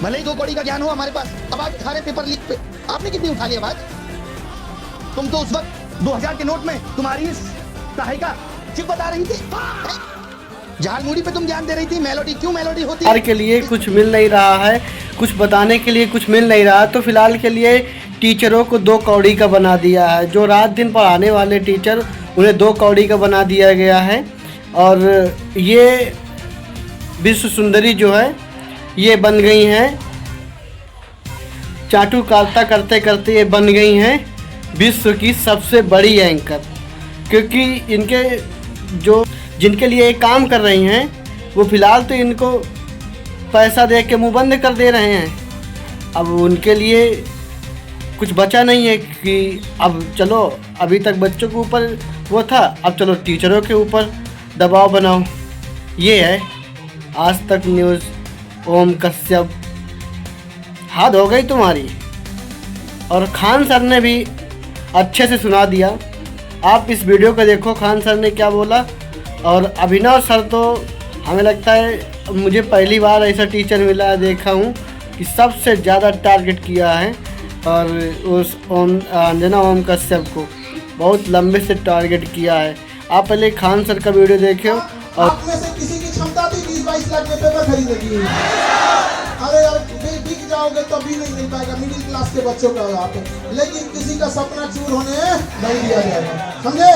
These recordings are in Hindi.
भले ही 2 कौड़ी का ज्ञान हो हमारे पास, अब आज उठा रहे पेपर लीक पे। आपने कितनी उठा ली आवाज? तुम तो उस वक्त 2000 के नोट में तुम्हारी सहायिका चिप बता रही थी, झालमुड़ी पे तुम ध्यान दे रही थी। मेलोडी क्यों मेलोडी होती है? के लिए कुछ मिल नहीं रहा है, कुछ बताने के लिए कुछ मिल नहीं रहा, तो फिलहाल के लिए टीचरों को 2 कौड़ी का बना दिया है। जो रात दिन पढ़ाने वाले टीचर, उन्हें 2 कौड़ी का बना दिया गया है। और ये विश्व सुंदरी जो है ये बन गई हैं, चाटुकारिता करते करते ये बन गई हैं विश्व की सबसे बड़ी एंकर। क्योंकि इनके जो जिनके लिए ये काम कर रही हैं वो फ़िलहाल तो इनको पैसा दे के मुँह बंद कर दे रहे हैं। अब उनके लिए कुछ बचा नहीं है कि अब चलो, अभी तक बच्चों के ऊपर वो था, अब चलो टीचरों के ऊपर दबाव बनाओ। ये है आज तक न्यूज़। ओम कश्यप, हद हो गई तुम्हारी। और खान सर ने भी अच्छे से सुना दिया। आप इस वीडियो को देखो, खान सर ने क्या बोला। और अभिनव सर तो हमें लगता है, मुझे पहली बार ऐसा टीचर मिला देखा हूँ कि सबसे ज़्यादा टारगेट किया है। और उस अंजना ओम कश्यप को बहुत लंबे से टारगेट किया है। आप पहले खान सर का वीडियो देखे हो। और आप में से किसी की क्षमता थी 20-22 लाख में पेपर खरीदेगी? अरे यार, बिक जाओगे तो भी नहीं मिल पाएगा मिडिल क्लास के बच्चों का यहाँ पे। लेकिन किसी का सपना चूर होने नहीं दिया जाएगा, समझे?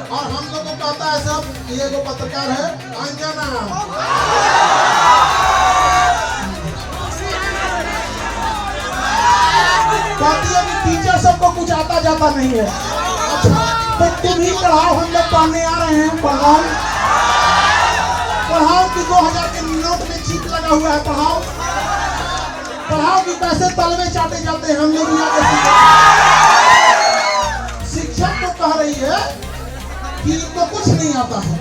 और हम लोग को कहता है सब, ये जो पत्रकार है अंजना, कहती है कि टीचर सबको कुछ आता जाता नहीं है। अच्छा, तो तुम ही पढ़ाओ, हम लोग पढ़ने आ रहे हैं। पढ़ाओ कि 2000 के नोट में चिप लगा हुआ है। पढ़ाओ कि कैसे तलवे चाटे जाते हैं हम लोग यहाँ पे। शिक्षक को कह रही है कि इनको कुछ नहीं आता है।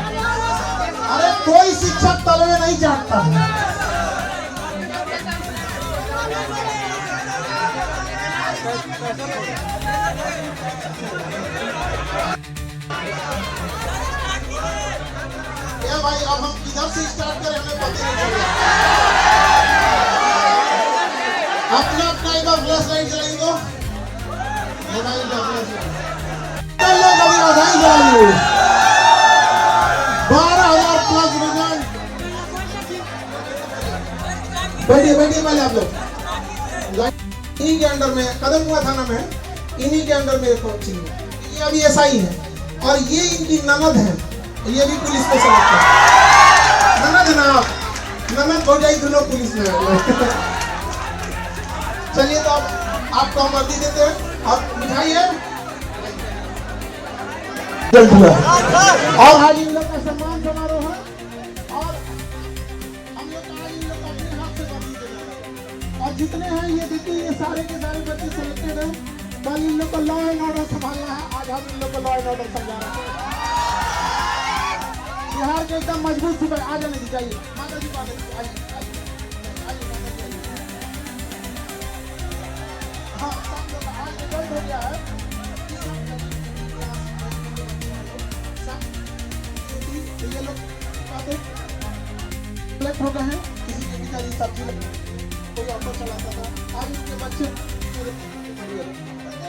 अरे कोई शिक्षक तलवे नहीं चाटता है। भाई अब हम किधर से स्टार्ट करें हमें पता नहीं चल रहा। अपना एक बार फ्लैश लाइट जलाएंगे तो मोबाइल का फ्लैश लाइट कभी आधाई जलाएंगे। 12,000 प्लस रिजल्ट। बैठिए पहले आप लोग। इन्हीं के अंडर में कदम हुआ थाना में, इन्हीं के अंडर में कोचिंग है। ये अभी एसआई है और ये इनकी ननद है। ये भी पुलिस में सेलेक्ट है। ननद भौजाई दोनों पुलिस में है। चलिए तो आपको हम वर्दी देते हैं, आप मिठाई है और आज इन लोग का सम्मान समारोह है। और हम लोग आज इन लोग अपने हाथ से वर्दी देंगे। और जितने हैं ये देखिए, ये सारे के सारे बच्चे सेलेक्टेड हैं। कल इन लोग को लॉ एंड ऑर्डर संभालना है। आज हम इन लोग को लॉ एंड ऑर्डर समझा रहे हैं। बिहार के एकदम मजबूत सुपर आ जाने दी चाहिए। माता जी आइए। हाँ, आज रिजल्ट हो गया है। ये लोग सेलेक्ट हो गए हैं। किसी के पिताजी सब्जी कोई ऑटो चलाता था, आज उसके बच्चे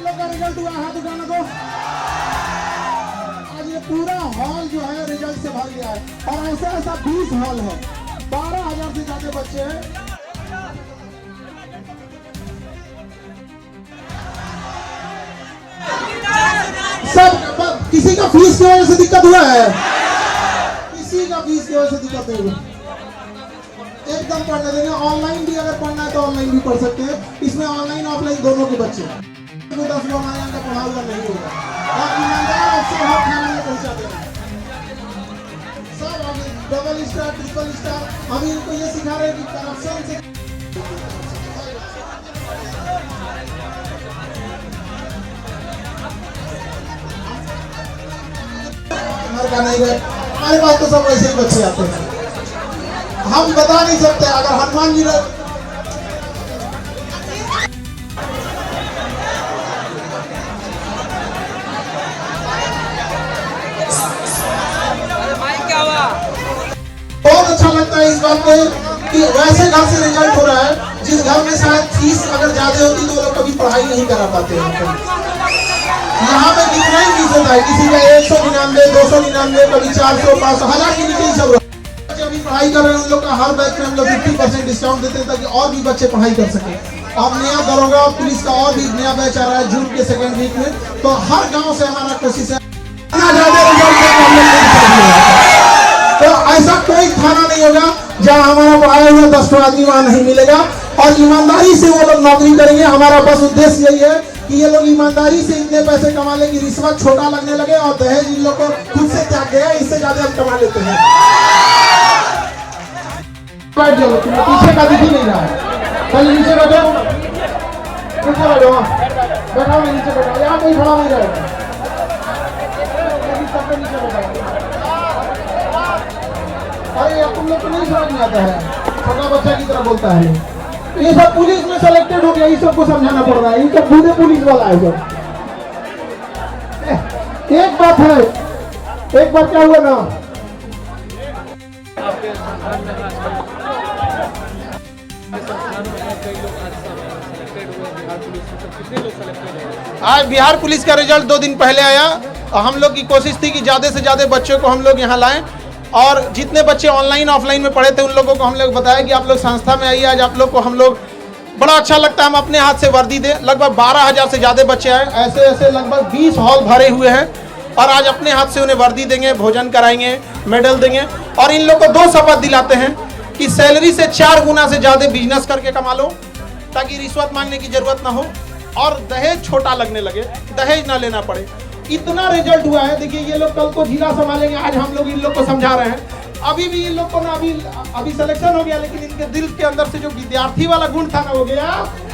लोग का रिजल्ट हुआ। हाथ उठाना को ये पूरा हॉल जो है रिजल्ट से भर गया है। और ऐसा 20 हॉल है, 12,000 से ज्यादा बच्चे हैं। सब किसी का फीस की वजह से दिक्कत हुआ है? किसी का फीस की वजह से दिक्कत नहीं हुआ। एकदम पढ़ने देंगे। ऑनलाइन भी अगर पढ़ना है तो ऑनलाइन भी पढ़ सकते हैं। इसमें ऑनलाइन ऑफलाइन दोनों के बच्चे 10 लोग का पढ़ा हुआ नहीं होगा। और ईमानदार से हर खाना में पहुंचा देना। सब अभी डबल स्टार, ट्रिपल स्टार, अभी इनको ये सिखा रहे हैं कि करप्शन से का नहीं है। हमारे पास तो सब वैसे ही बच्चे आते हैं। हम बता नहीं सकते। अगर हनुमान जी बहुत अच्छा लगता है इस बात पे कि वैसे घर से रिजल्ट हो रहा है। जिस घर में शायद फीस अगर ज्यादा होती तो वो लोग कभी पढ़ाई नहीं करा पाते हैं। यहाँ पे कितना ही फीस होता है, किसी का 199, 299, कभी 400, 500, 1000 के नीचे ही सब बच्चे अभी पढ़ाई कर रहे हैं। उन लोग का हर बैच में हम लोग 50% डिस्काउंट देते हैं ताकि और भी बच्चे पढ़ाई कर सके। अब नया दरोगा और पुलिस का और भी नया बैच आ रहा है जून के सेकेंड वीक में, तो हर गांव से हमारा कोशिश है तो ऐसा कोई थाना नहीं होगा जहां हमारा पढ़ाया हुआ 10 आदमी वहां नहीं मिलेगा, और ईमानदारी से वो लोग नौकरी करेंगे। हमारा बस उद्देश्य यही है कि ये लोग ईमानदारी से इतने पैसे कमा ले कि रिश्वत छोटा लगने लगे और दहेज इन लोग को खुद से त्याग गया, इससे ज्यादा हम कमा लेते हैं। बैठ जाओ, पीछे का दिख ही नहीं रहा है, पहले नीचे बैठो, नीचे बैठो, बैठो नीचे बैठो, यहाँ कोई खड़ा नहीं रहेगा, नीचे बैठो। अरे तुम लोग को नहीं समझ में आता है, छोटा बच्चा की तरह बोलता है। ये सब पुलिस में सेलेक्टेड हो गया, ये सबको समझाना पड़ रहा है, ये सब बूढ़े पुलिस वाला है सब। एक बात है, एक बार क्या हुआ ना, आज बिहार पुलिस का रिजल्ट 2 दिन पहले आया। हम लोग की कोशिश थी कि ज़्यादा से ज़्यादा बच्चों को हम लोग यहाँ लाएं, और जितने बच्चे ऑनलाइन ऑफलाइन में पढ़े थे उन लोगों को हम लोग बताया कि आप लोग संस्था में आइए। आज आप लोग को हम लोग बड़ा अच्छा लगता है, हम अपने हाथ से वर्दी दें। लगभग 12,000 से ज़्यादा बच्चे आए, ऐसे ऐसे लगभग 20 हॉल भरे हुए हैं, और आज अपने हाथ से उन्हें वर्दी देंगे, भोजन कराएंगे, मेडल देंगे, और इन लोग को 2 शपथ दिलाते हैं कि सैलरी से 4 गुना से ज़्यादा बिजनेस करके कमा लो, ताकि रिश्वत मांगने की जरूरत ना हो और दहेज छोटा लगने लगे, दहेज ना लेना पड़े। इतना रिजल्ट हुआ है। देखिए ये लोग कल को जिला संभालेंगे, आज हम लोग इन लोग को समझा रहे हैं। अभी भी इन लोग को ना अभी सिलेक्शन हो गया, लेकिन इनके दिल के अंदर से जो विद्यार्थी वाला गुण था ना वो गया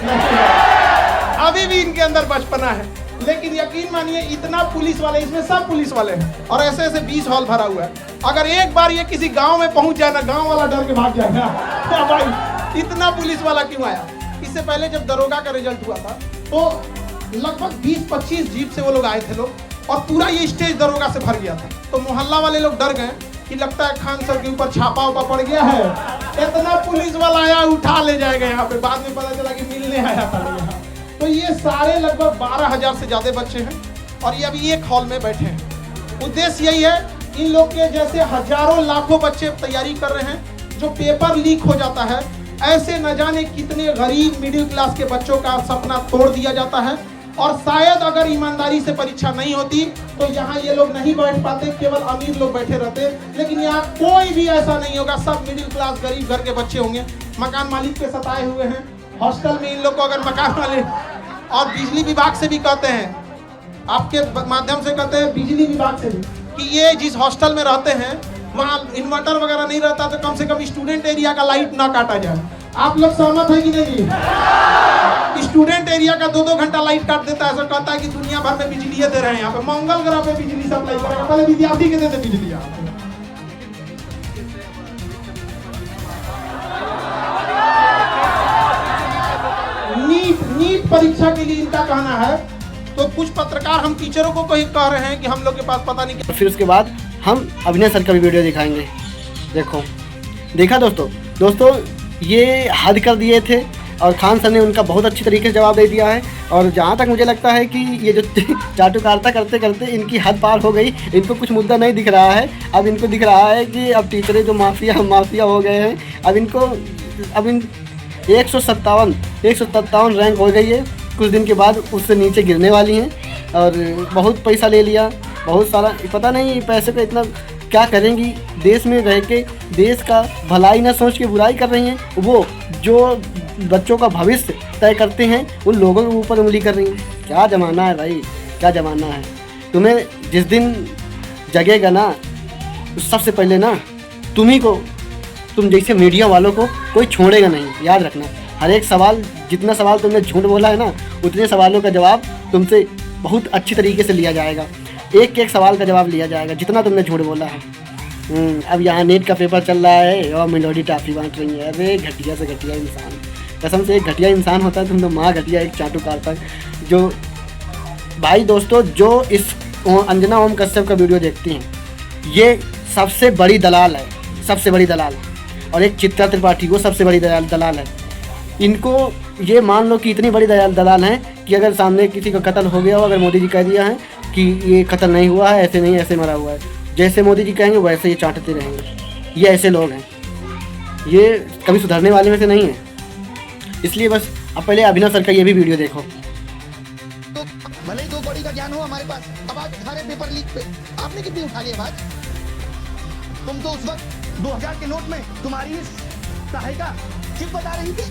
नहीं। अभी भी इनके अंदर बचपना है, लेकिन यकीन मानिए इतना पुलिस वाले, इसमें सब पुलिस वाले हैं, और ऐसे ऐसे 20 हॉल भरा हुआ है। अगर एक बार ये किसी गाँव में पहुंच जाए ना, गाँव वाला डर के भाग जाएगा क्या भाई इतना पुलिस वाला क्यों आया। इससे पहले जब दरोगा का रिजल्ट हुआ था तो लगभग 20-25 जीप से वो लोग आए थे लोग, और पूरा ये स्टेज दरोगा से भर गया था। तो मोहल्ला वाले लोग डर गए कि लगता है खान सर के ऊपर छापा उपा पड़ गया है, इतना पुलिस वाला आया उठा ले जाएगा यहाँ पे। बाद में पता चला कि मिलने आया था यहाँ। तो ये सारे लगभग 12,000 से ज्यादा बच्चे हैं, और ये अभी एक हॉल में बैठे हैं। उद्देश्य यही है, इन लोग के जैसे हजारों लाखों बच्चे तैयारी कर रहे हैं, जो पेपर लीक हो जाता है, ऐसे न जाने कितने गरीब मिडिल क्लास के बच्चों का सपना तोड़ दिया जाता है। और शायद अगर ईमानदारी से परीक्षा नहीं होती तो यहाँ ये लोग नहीं बैठ पाते, केवल अमीर लोग बैठे रहते। लेकिन यहाँ कोई भी ऐसा नहीं होगा, सब मिडिल क्लास गरीब घर के बच्चे होंगे। मकान मालिक के सताए हुए हैं, हॉस्टल में इन लोग को अगर मकान वाले और बिजली विभाग से भी कहते हैं, आपके माध्यम से कहते हैं बिजली विभाग से भी, कि ये जिस हॉस्टल में रहते हैं वहाँ इन्वर्टर वगैरह नहीं रहता, तो कम से कम स्टूडेंट एरिया का लाइट ना काटा जाए। आप लोग सहमत है कि नहीं? स्टूडेंट एरिया का 2-2 घंटा लाइट काट देता है, ऐसा कहता है कि दुनिया भर में बिजली दे रहे हैं, यहाँ पे मंगल ग्रह पे बिजली सप्लाई करेगा, पहले विद्यार्थी के देते बिजली। नीट परीक्षा के लिए इनका कहना है, तो कुछ पत्रकार हम टीचरों को कहीं कह रहे हैं कि हम लोग के पास पता नहीं क्या। फिर उसके बाद हम अभिनय सर का भी वीडियो दिखाएंगे। देखा दोस्तों ये हद कर दिए थे, और खान सर ने उनका बहुत अच्छी तरीके से जवाब दे दिया है। और जहाँ तक मुझे लगता है कि ये जो चाटुकारिता करते करते इनकी हद पार हो गई, इनको कुछ मुद्दा नहीं दिख रहा है। अब इनको दिख रहा है कि अब टीचरें जो माफिया हो गए हैं, अब इन 157 रैंक हो गई है, कुछ दिन के बाद उससे नीचे गिरने वाली हैं। और बहुत पैसा ले लिया, बहुत सारा, पता नहीं पैसे का इतना क्या करेंगी। देश में रह के देश का भलाई ना सोच के बुराई कर रही हैं। वो जो बच्चों का भविष्य तय करते हैं उन लोगों के ऊपर उंगली कर रही हैं। क्या ज़माना है भाई, क्या ज़माना है। तुम्हें जिस दिन जगेगा ना, सबसे पहले ना तुम जैसे मीडिया वालों को कोई छोड़ेगा नहीं। याद रखना, हर एक सवाल, जितना सवाल तुमने झूठ बोला है ना, उतने सवालों का जवाब तुमसे बहुत अच्छी तरीके से लिया जाएगा। एक एक सवाल का जवाब लिया जाएगा जितना तुमने झूठ बोला है। अब यहाँ नेट का पेपर चल रहा है और मेलोडी टॉफी बांट रही है। अरे घटिया से घटिया इंसान, कसम से एक घटिया इंसान होता है तुम तो, माँ घटिया एक चाटुकारिता। जो भाई दोस्तों जो इस अंजना ओम कश्यप का वीडियो देखती हैं, ये सबसे बड़ी दलाल है, सबसे बड़ी दलाल। और एक चित्रा त्रिपाठी, वो सबसे बड़ी दलाल है। इनको ये मान लो कि इतनी बड़ी दलाल हैं कि अगर सामने किसी का कत्ल हो गया हो, अगर मोदी जी कह दिया है कि ये कत्ल नहीं हुआ है, ऐसे नहीं, ऐसे मरा हुआ है, जैसे मोदी जी कहेंगे वैसे ये चाटते रहेंगे। ये ऐसे लोग हैं, ये कभी सुधरने वाले में से नहीं है। इसलिए बस अब पहले अभिनव सर का ये भी वीडियो देखो। तो भले ही 2 कौड़ी का ज्ञान हो हमारे पास, अब आज उठा रहे पेपर लीक पे। आपने कितनी उठा ली आवाज? तुम तो उस वक्त 2000 के नोट में तुम्हारी इस सहायिका चिप बता रही थी,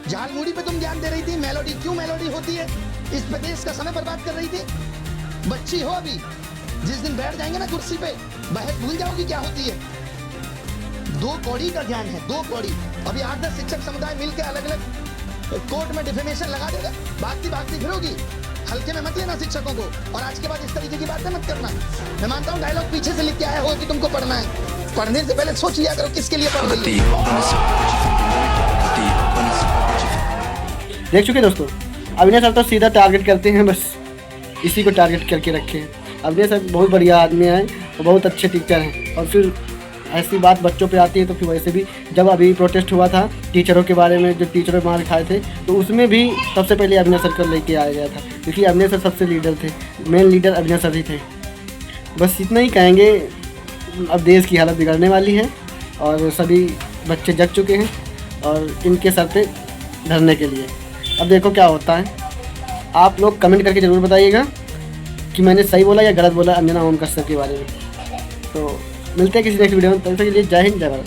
झालमुड़ी पे तुम ज्ञान दे रही थी। मेलोडी क्यों मेलोडी होती है, इस पे देश का समय बर्बाद कर रही थी। बच्ची हो अभी, जिस दिन बैठ जाएंगे ना कुर्सी पे, बहस भूल जाओगी क्या होती है। 2 कौड़ी का ज्ञान है, 2 कौड़ी। अभी 8-10 शिक्षक समुदाय मिलकर अलग अलग कोर्ट में डिफेमेशन लगा देगा, भागती फिरोगी। हल्के में मत लेना शिक्षकों को, और आज के बाद इस तरीके की बातें मत करना। मैं मानता हूँ डायलॉग पीछे से लिख के आया हो कि तुमको पढ़ना है, पढ़ने से पहले सोच लिया करो किसके लिए पढ़ रही देख चुके दोस्तों, अभिनय सर तो सीधा टारगेट करते हैं, बस इसी को टारगेट करके रखे हैं। अभिनय सर बहुत बढ़िया आदमी हैं और बहुत अच्छे टीचर हैं, और फिर ऐसी बात बच्चों पे आती है तो फिर वैसे भी जब अभी प्रोटेस्ट हुआ था टीचरों के बारे में, जो टीचरों मार खाए थे, तो उसमें भी सबसे पहले अभिनय सर को लेके आया गया था, क्योंकि अभिनय सर सबसे लीडर थे, मेन लीडर अभिनय सर ही थे। बस इतना ही कहेंगे। अब देश की हालत बिगड़ने वाली है और सभी बच्चे जग चुके हैं और इनके सर पे धरने के लिए। अब देखो क्या होता है। आप लोग कमेंट करके ज़रूर बताइएगा कि मैंने सही बोला या गलत बोला अंजना ओम कश्यप के बारे में। तो मिलते हैं किसी नेक्स्ट वीडियो में, तब तक के लिए जय हिंद, जय भारत।